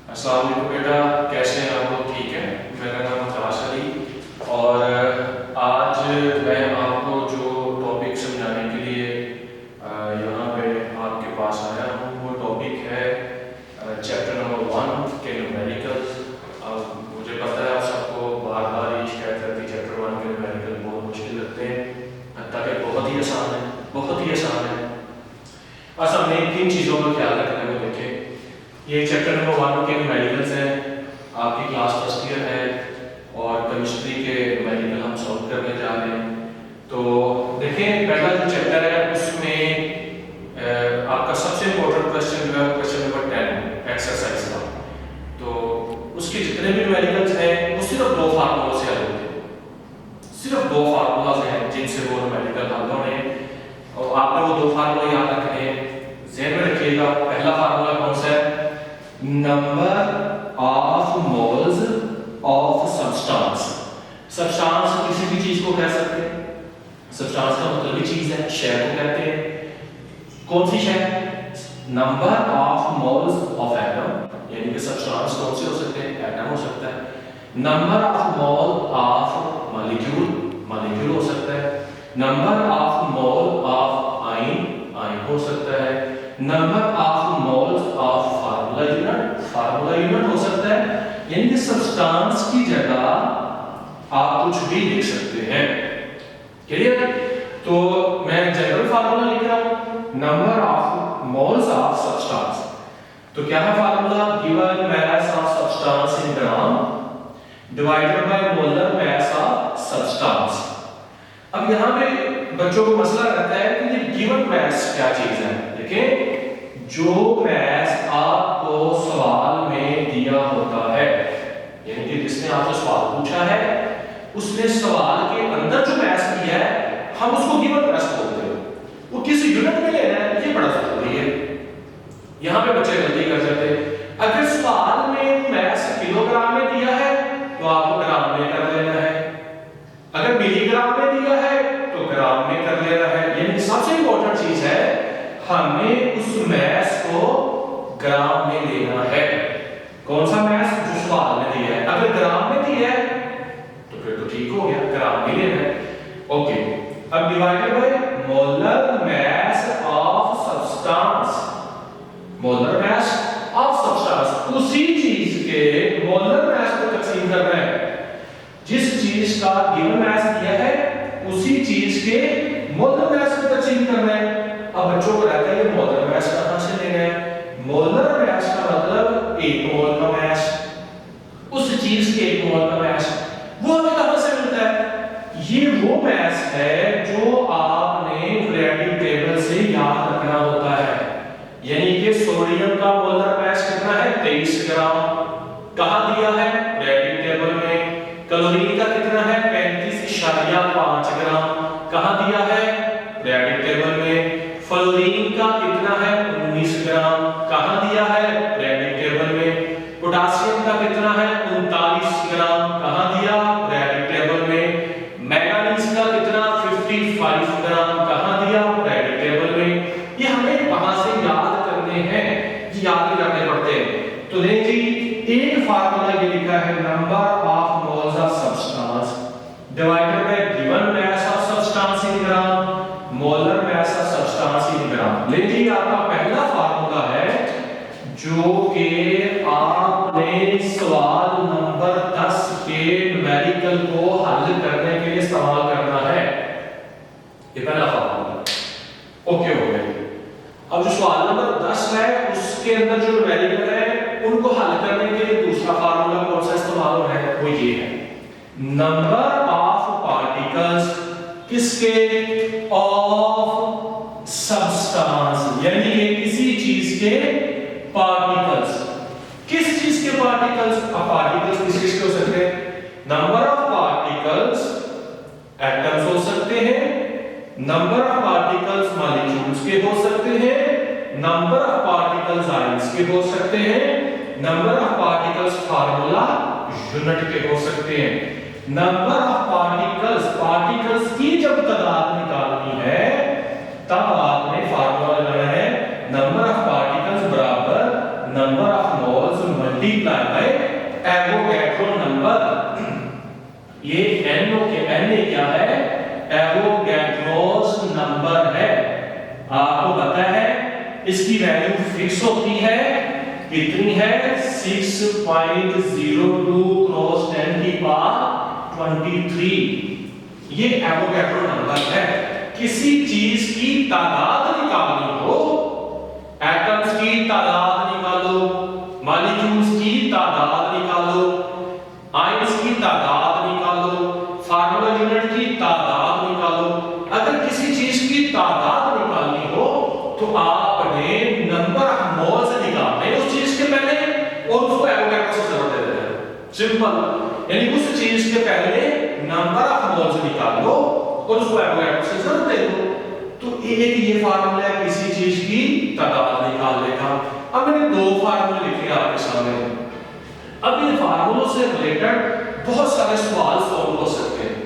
अस्सलाम वालेकुम बेटा, कैसे हैं आप लोग? ठीक है। मेरा नाम आकाश अली और आज मैं आपको जो टॉपिक समझाने के लिए यहाँ पे आपके पास आया हूँ वो टॉपिक है चैप्टर नंबर 1 के न्यूमेरिकल्स। अब मुझे पता है आप सबको बार बार ये शिकायत रहती है चैप्टर 1 के न्यूमेरिकल बहुत मुश्किल लगते हैं, हत्ता कि बहुत ही आसान है, बहुत ही आसान है। बस हमने तीन चीज़ों का ख्याल रखना है। देखें, ये चैप्टर नंबर 1 के न्यूमेरिकल्स हैं, आपकी क्लास फर्स्ट ईयर है और केमिस्ट्री के न्यूमेरिकल हम सॉल्व करने जा रहे हैं। तो देखें, पहला जो चैप्टर है उसमें आपका सबसे इंपॉर्टेंट क्वेश्चन जो है क्वेश्चन नंबर 10 एक्सरसाइज का। तो उसके जितने भी न्यूमेरिकल्स हैं वो सिर्फ दो फार्मूला से हल होते हैं, सिर्फ दो फार्मूलाज हैं जिनसे वो न्यूमेरिकल हल होने हैं। और आपने वो दो फार्मूला याद रखने हैं, ज़हन में रखिएगा। पहला फार्मूला कौन सा है? Number of moles of substance. Substance किसी भी चीज को कह सकते हैं, सब्सटेंस का मतलब ही चीज है, शय को कहते हैं। कौन सी शय? Number of moles of atom, यानी कि सब्सटेंस कौन से हो सकते हैं? एटम हो सकता है। Number of mole of molecule, molecule हो सकता है। Number of mole of ion, ion हो सकता है। Number of moles of formula unit, formula unit हो सकता है। यानी कि सब्सटेंस की जगह आप कुछ भी लिख सकते हैं। क्लियर? तो मैं जनरल फार्मूला लिख रहा हूं, number of moles of substance. तो क्या है formula? Given mass of substance in gram divided by molar mass of substance. अब यहां पे बच्चों को मसला रहता है कि ये गिवन मास क्या चीज है। देखिए, जो मास आपको सवाल में दिया होता है, यानी कि जिसने आपसे सवाल पूछा है उसने सवाल के अंदर जो मास दिया है हम उसको गिवन मास बोलते हैं। वो किस यूनिट में लेना है ये बड़ा जरूरी है। यहां पे बच्चे गलती कर जाते हैं। अगर सवाल में मास किलोग्राम में दिया है तो आपको ग्राम में कर लेना है, अगर मिलीग्राम में दिया है तो ग्राम में कर लेना है। यानी सबसे इंपॉर्टेंट चीज है हमें उस मास को ग्राम में लेना है। कौन सा मास? जो सवाल में दिया है। अगर ग्राम में दिया है तो फिर तो ठीक हो गया, ग्राम में लेना है। ओके, अब divided by molar mass of substance, molar mass of substance, उसी चीज के मोलर मास को तकसीम करना है। जिस चीज का गिवन मास दिया है उसी चीज के मोलर मास को तकसीम करना है। अब बच्चों को रहता है ये मोलर मास कहां से लेना है? मोलर मास का मतलब एक मोल का मास, उस चीज के एक मोल का मास। वो हमें कहां से मिलता है? ये वो मास है जो आपने पीरियोडिक टेबल से याद रखना होता है। यानी कि सोडियम का मोलर मास कितना है? 23 ग्राम। कहां दिया है? पीरियोडिक टेबल में। क्लोरीन का कितना है? 35.5 ग्राम। कहां दिया है? पीरियोडिक टेबल में। फ्लोरीन का कितना है? 19 ग्राम। कहां दिया है? पीरियोडिक टेबल में। पोटेशियम का कितना है? 39 ग्राम। कहां दिया? पीरियोडिक टेबल में। मैंगनीज का कितना? 55 ग्राम। कहां दिया? पीरियोडिक टेबल में। ये हमें वहां से याद करने हैं, याद ही करने पड़ते हैं। तो देखिए, एक फार्मूला ये लिखा है, number of moles of substance divided by given mass of substance in gram, molar mass of substance in gram. लेकिन आपका पहला फार्मूला है जो कि आपने सवाल नंबर 10 के न्यूमेरिकल को हल करने के लिए इस्तेमाल करना है। ये पहला फार्मूला ओके हो गया। अब जो सवाल नंबर 10 है उसके अंदर जो न्यूमेरिकल है उनको हल करने के लिए दूसरा फार्मूला कौन सा इस्तेमाल हो रहा है? वो ये है, नंबर ऑफ पार्टिकल्स किसके? ऑफ सब्सटेंस, यानी कि किसी चीज के पार्टिकल्स। किस चीज के पार्टिकल्स? अब पार्टिकल्स किस चीज के हो सकते हैं? नंबर ऑफ पार्टिकल्स एटम्स हो सकते हैं, नंबर ऑफ पार्टिकल्स मॉलिक्यूल्स के हो सकते हैं, नंबर ऑफ पार्टिकल्स आयंस के हो सकते हैं, number of particles formula unit के हो सकते हैं। नंबर ऑफ पार्टिकल्स, पार्टिकल्स की जब तादाद निकालनी है तब आपने फार्मूला लगाना है, नंबर ऑफ पार्टिकल्स बराबर number of moles multiply by Avogadro number. ये NO के NA क्या है? एवोगैड्रोस नंबर है। आपको पता है इसकी वैल्यू फिक्स होती है, कितनी है? 6.02 क्रॉस 10 की पावर 23। ये एवोगैड्रो नंबर है। किसी चीज की तादाद निकालनी हो, एटम्स की तादाद निकालो, मॉलिक्यूल्स की तादाद निकालो, आयंस की तादाद निकालो, फार्मूला यूनिट की तादाद निकालो। अगर किसी चीज की तादाद निकालनी हो तो आपने नंबर ऑफ मोल्स निकालने हैं उस चीज के पहले और उसको एवोगैड्रो से जरूर दे देना है। सिंपल, यानी उस चीज के पहले नंबर ऑफ मोल्स निकाल लो और उसको एवोगैड्रो से जरूर दे दो। तो एक ये फार्मूला है किसी चीज की तादाद निकालने का। अब मैंने दो फार्मूले लिखे आपके सामने। अब इन फार्मूलों से रिलेटेड बहुत सारे सवाल सॉल्व हो सकते हैं।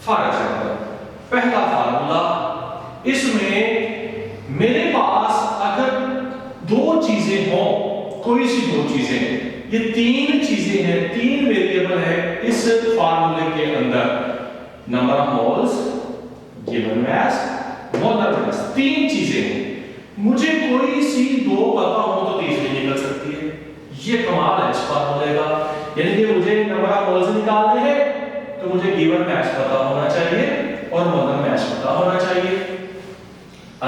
फॉर एग्जांपल, पहला फार्मूला, इसमें मेरे पास अगर दो चीजें हों, कोई सी दो चीजें, ये तीन चीजें हैं, तीन वेरिएबल है इस फार्मूले के अंदर। Number of moles, given mass, molar mass, तीन चीजें हैं। मुझे कोई सी दो पता हो तो तीसरी निकल सकती है। ये कमाल है इस फार्मूले का। यानी कि मुझे नंबर ऑफ मोल्स निकालने हैं तो मुझे गिवन मास पता होना चाहिए और मोलर मास पता होना चाहिए।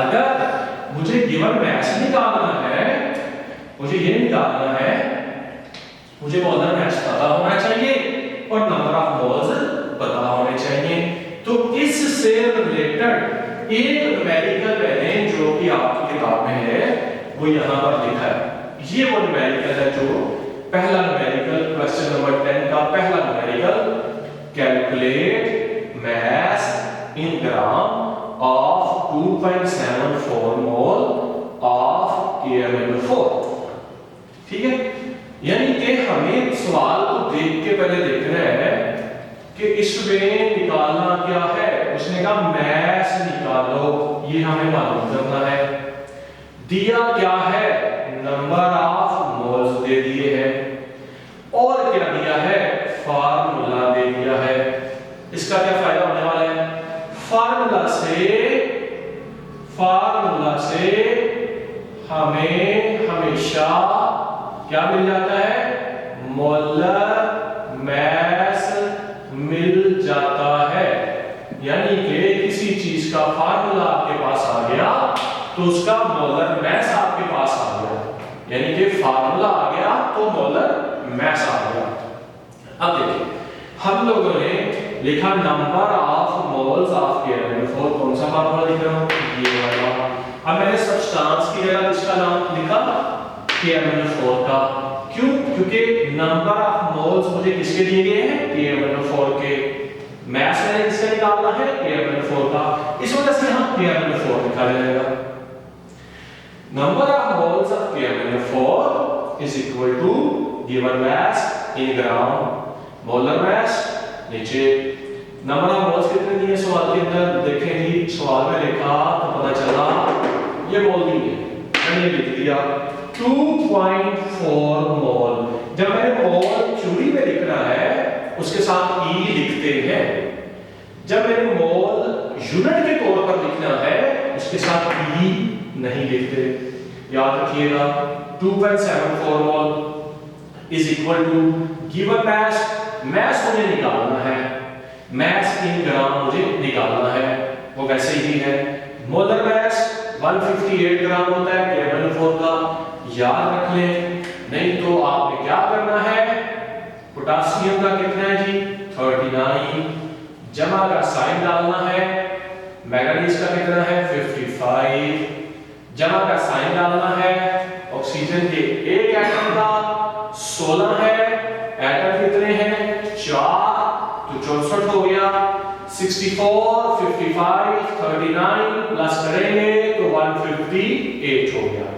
अगर मुझे गिवन मास निकालना है, मुझे ये निकालना है, मुझे मोलर मास पता होना चाहिए और नंबर ऑफ मोल्स पता होने चाहिए। तो इससे रिलेटेड एक न्यूमेरिकल मैंने जो कि आपकी किताब में है वो यहां पर लिखा है। ये वो न्यूमेरिकल है जो पहला न्यूमेरिकल, क्वेश्चन नंबर 10 का पहला numerical, calculate mass in gram of 2.74 mole of KMnO4। ठीक है, यानी कि हमें सवाल को देख के पहले देखना है कि इसमें निकालना क्या है। उसने कहा मास निकालो, ये हमें मालूम करना है। दिया क्या है? नंबर ऑफ मोल्स दे दिए हैं और क्या दिया है? फार्मूला दे दिया है। इसका क्या फायदा होने वाला है? फार्मूला से हमें हमेशा क्या मिल जाता है? मोलर मास मिल जाता है। यानी कि किसी चीज का फार्मूला आपके पास आ गया तो उसका मोलर मास आपके पास आ गया। यानी कि फार्मूला आ गया तो मोलर मास आ गया। अब देखिए, हम लोगों ने लिखा number of moles of KMnO4। कौन सा फार्मूला लिख रहा हूं? ये वाला। अब मैंने सब्सटेंस की जगह इसका नाम लिखा KMnO4 का। क्यों? क्योंकि नंबर ऑफ मोल्स मुझे किसके दिए गए हैं? KMnO4 के। मास मैंने किसका निकालना है? KMnO4 का। इस वजह से हम KMnO4 निकाल लेगा। Number of moles of KMnO4 is equal to given mass in gram, molar mass नीचे। नंबर ऑफ मोल्स कितने दिए सवाल के अंदर? देखें जी, सवाल में लिखा तो पता चला ये मोल नहीं है, मैंने लिख दिया 2.4 मोल। जब मैंने मोल क्यूरी में लिखना है उसके साथ E लिखते हैं। जब मैंने मोल यूनिट के तौर पर लिखना है उसके साथ E नहीं लिखते। याद रखिएगा 2.74 mole is equal to given mass. Mass मुझे निकालना है, मास इन ग्राम मुझे निकालना है, वो वैसे ही है। मोलर मास 158 ग्राम होता है KMnO4 का, याद रख लें। नहीं तो आपने क्या करना है? पोटासियम का कितना है जी? 39, जमा का साइन डालना है। मैंगनीज का कितना है? 55, जमा का साइन डालना है। ऑक्सीजन के एक एटम का 16 है, एटम कितने हैं? 4, तो 64 हो गया। 64, 55, 39 प्लस करेंगे तो 158 हो गया।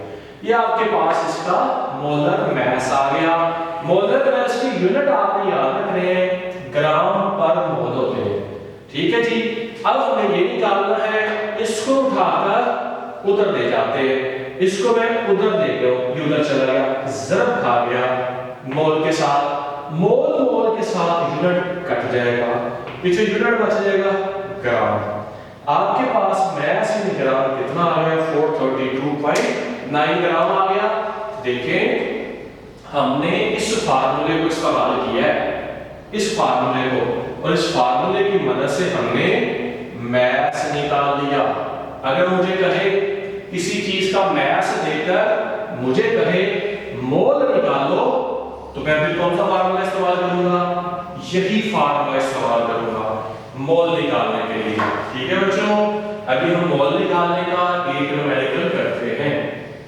ये आपके पास इसका मोलर मास आ गया। मोलर मास की यूनिट आपने याद रखने हैं, ग्राम पर मोल होते हैं। ठीक है जी। अब हमें ये निकालना है, इसको उठाकर उधर ले जाते हैं। इसको मैं उधर ले गया, ये उधर चला गया, ज़रब खा गया। मोल के साथ, मोल के साथ यूनिट कट जाएगा, पीछे यूनिट बच जाएगा ग्राम। आपके पास मैस इन ग्राम कितना आ गया? 432.9 ग्राम आ गया। देखें हमने इस फार्मूले को इस्तेमाल किया है, इस फार्मूले को, और इस फार्मूले की मदद से हमने मैस निकाल लिया। अगर मुझे कहे किसी चीज का मैस देकर मुझे कहे मोल निकालो, तो मैं फिर कौन सा फार्मूला इस्तेमाल करूंगा? यही फार्मूला इस्तेमाल करूंगा मोल निकालने के लिए। ठीक है बच्चों, अभी हम मोल निकालने का एक न्यूमेरिकल करते हैं,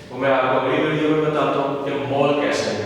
तो मैं आपको अगली वीडियो में बताता हूं कि मोल कैसे